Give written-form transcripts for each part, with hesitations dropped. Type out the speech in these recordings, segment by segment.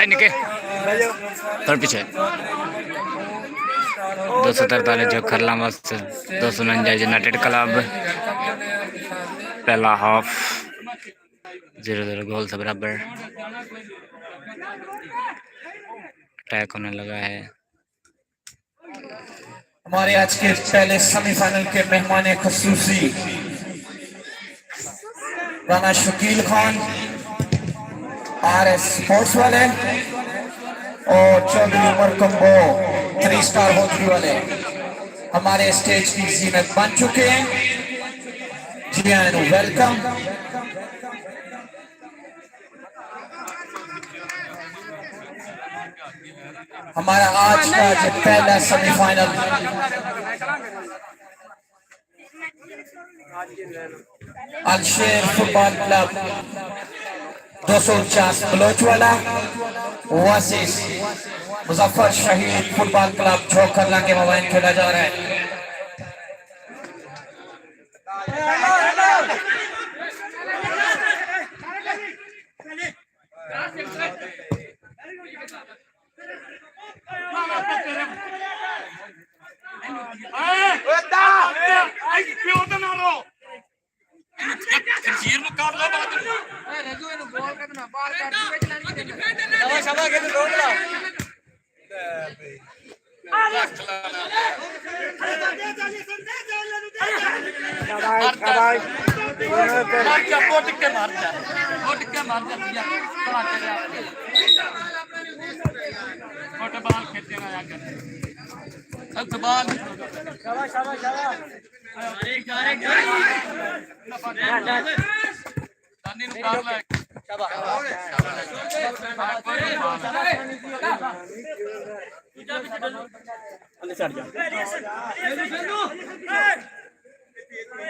निके थोड़ा पीछे 243 जो खरला मस्त 249 यूनाइटेड क्लब पहला हाफ 0-0 गोल से बराबर अटैक होने लगा है। हमारे आज के पहले सेमीफाइनल के मेहमान खुसूसी राना शकील खान RS स्पोर्ट्स वाले और चौधरी उमर कंबो 3 स्टार होटल वाले हमारे स्टेज की जीनत बन चुके हैं। जी वेलकम। हमारा आज का जो पहला semifinal Alsher football club 249 Balochwala versus Muzaffar Shaheed football club चौखरला के मोबाइल खेला जा रहा है।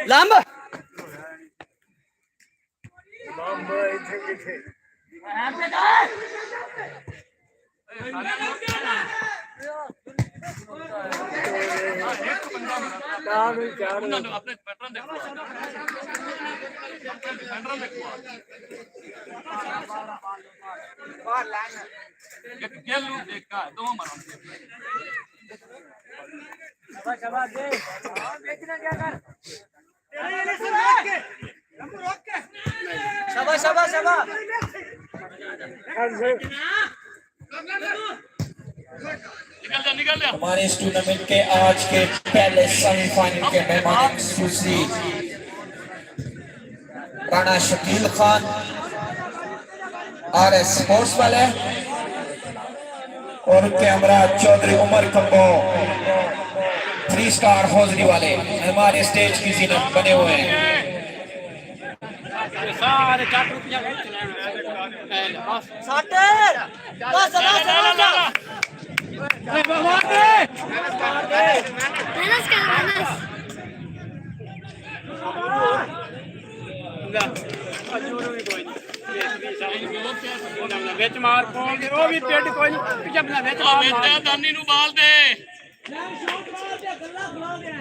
Lamba. हमारे इस टूर्नामेंट के आज के पहले सेमीफाइनल के मेहमान खुसूसी राना शकील खान RS स्पोर्ट्स वाले और उनके हमरा चौधरी उमर कंबो 3 स्टार हौजरी वाले हमारे स्टेज की जीनत बने हुए हैं। सारे 4 रुपया ਵਿੱਚ ਮਾਰ ਪਾਉਂਦੇ ਉਹ ਵੀ ਪਿੱਟ ਕੋਈ ਨਹੀਂ ਜਬਨਾ ਵਿੱਚ ਮਾਰ ਦਾਨੀ ਨੂੰ ਬਾਲ ਦੇ ਗੱਲਾਂ ਖੁਲਾ ਦੇ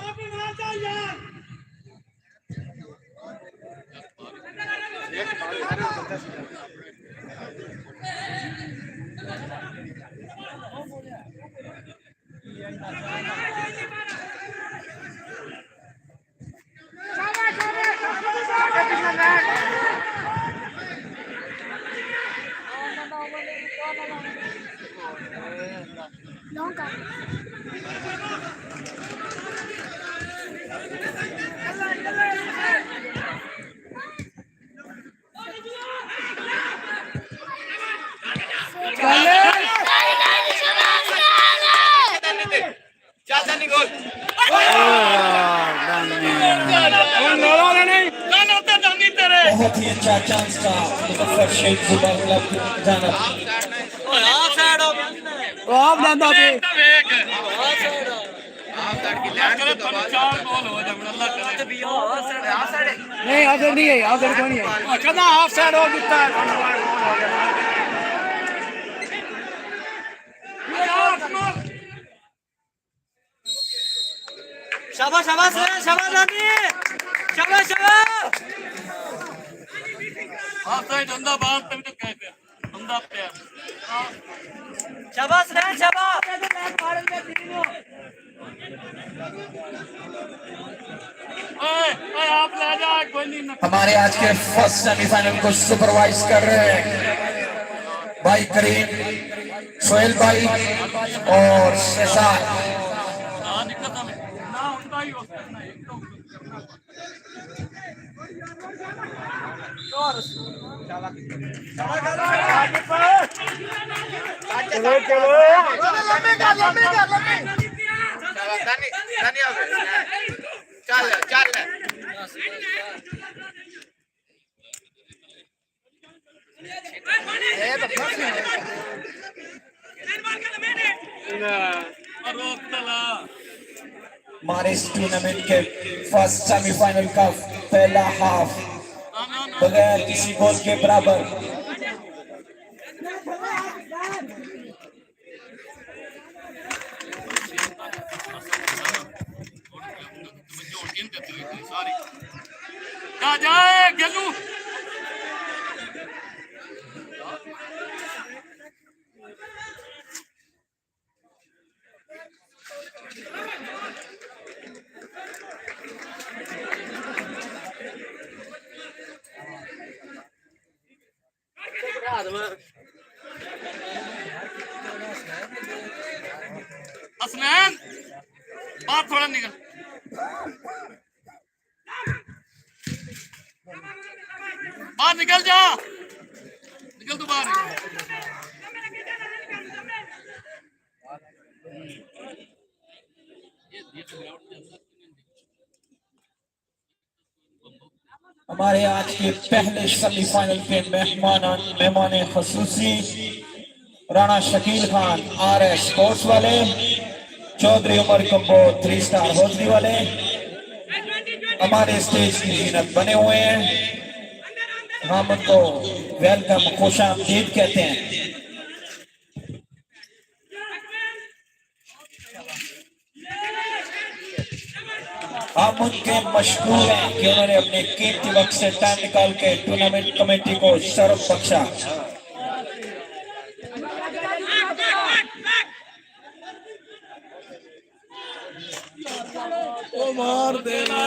ਆਪ ਮਾਰਦਾ ਯਾਰ ਇੱਕ ਬਾਲ ਬੰਦਾ ਸੀ बहुत ही अच्छा चांस था मुजफ्फर शहीद फुटबॉल क्लब जाना। आप लेंदा पे नहीं ऑफ साइड नहीं है, ऑफ साइड नहीं है। कदा ऑफ साइड हो कितना शाबाश शाबाश शाबाश रानी शाबाश शाबाश ऑफ साइड अंधा बाल तक तो कहते हैं अंधा प्यार शाबाश रैन शाबाश आप ले जा कोई नहीं। हमारे आज के फर्स्ट सेमीफाइनल को सुपरवाइज कर रहे हैं भाई करीम, सोहेल भाई और शहजाद। हमारे इस टूर्नामेंट के फर्स्ट सेमीफाइनल का पहला हाफ बगैर किसी गोल के बराबर। जाए गलू असनैन बाहर थोड़ा निकल बाहर निकल जा निकल तू बाहर हमारे आज के पहले सेमीफाइनल के मेहमान खसूसी राणा शकील खान RS स्पोर्ट्स वाले, चौधरी उमर कंबो 3 स्टार हौजरी वाले हमारे स्टेज की जीनत बने हुए हैं। हम उनको वेलकम खुशामदीद कहते हैं। हम उनके मशहूर हैं कि उन्होंने अपने कीमती वक्त से टाइम निकाल के टूर्नामेंट कमेटी को शरफ बख्शा। ओ मार देना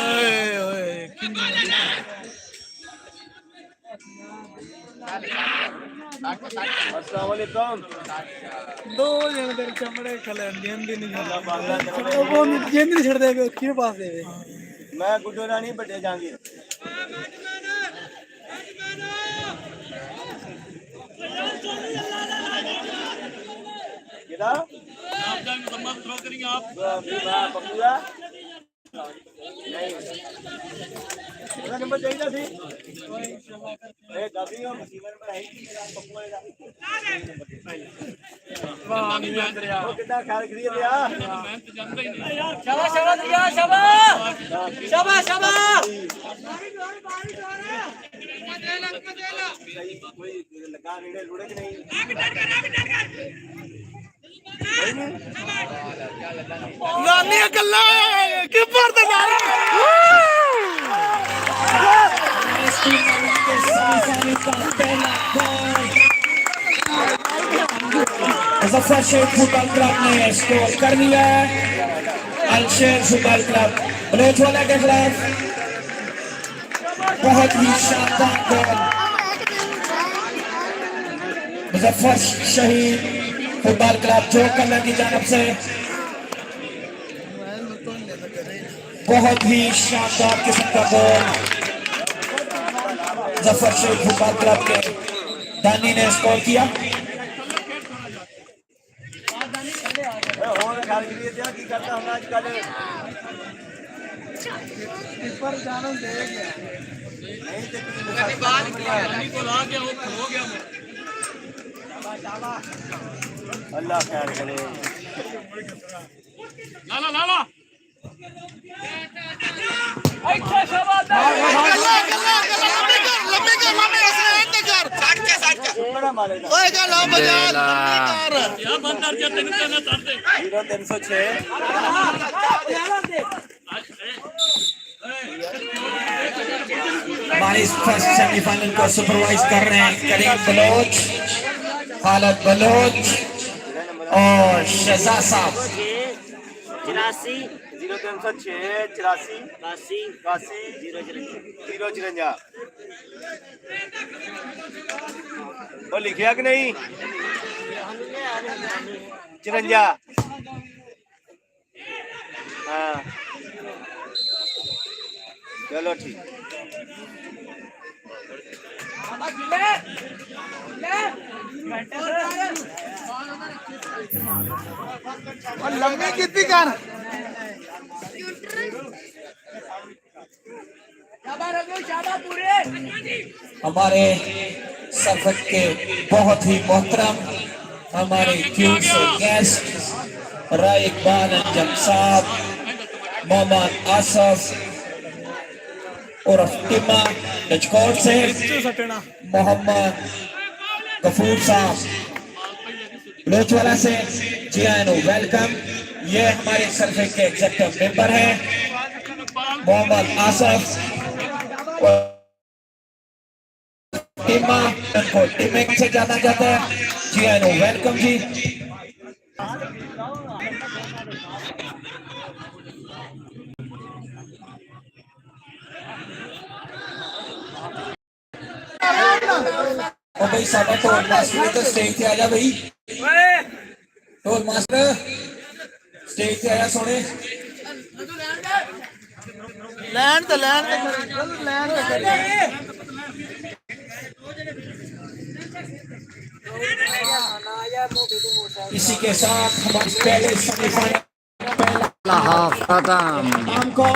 अस्सलाम वालेकुम। दो जन तेरे चमड़े खले गेम भी नहीं खेला पागल वो गेम नहीं छड़ देवे किने पास देवे मैं गुड्डो रानी बड़े जांगे किदा आप जान मुकम्मल थ्रो करेंगे आप पक्का नहीं मेरा नंबर चाहिए थी ए दादी और मसीबत पर है कि पक्का वाह नहीं अंदर यार वो कितना ख्याल करिए यार मैं तो जानता ही नहीं। शाबाश शाबाश दिया शाबाश शाबाश शाबाश कोई लगा रेड़े लुड़े कि नहीं नानी अकल्ला कीपर तो मुजफ्फर शेख फुटबॉल क्लब ने स्कोर कर लिया है। अलशेर फुटबॉल क्लब बलोचवाला के खिलाफ बहुत ही शानदार गोल मुजफ्फर शहीद फुटबॉल क्लब जो कलर की जानब से बहुत ही शानदार किस्म का गोल मुजफ्फर शेख फुटबॉल क्लब के दानी ने स्कोर किया। लाला लाला बड़ा मारेगा बेला 0306 हमारे इस फर्स्ट सेमीफाइनल को सुपरवाइज कर रहे हैं करीम बलोच, खालिद बलोच और शहजाद साहब। 84 0306 84 81 054 वो लिखिया कि नहीं 54 हाँ चलो ठीक लंबी कितनी कर हमारे सफर के बहुत ही मोहतरम हमारे क्यूट से गेस्ट राय इकबाल अंजम साहब, मोहम्मद आसफ और टिमा नचकोट से मोहम्मद गफूर साहब लोचवाला से। जी आनो वेलकम। ये हमारे सल्फे के एग्जीक्यूटिव मेंबर हैं मोहम्मद आसफ और टीमा को टीमिंग से जाना जाता है। जी आनो वेलकम जी। और भाई साडा ढोल मास्टर तो स्टेज पे आ जा भाई। ढोल मास्टर स्टेज पे आया सोने। लैंड तो इसी के साथ हमारे पहले सेमीफाइनल खत्म। को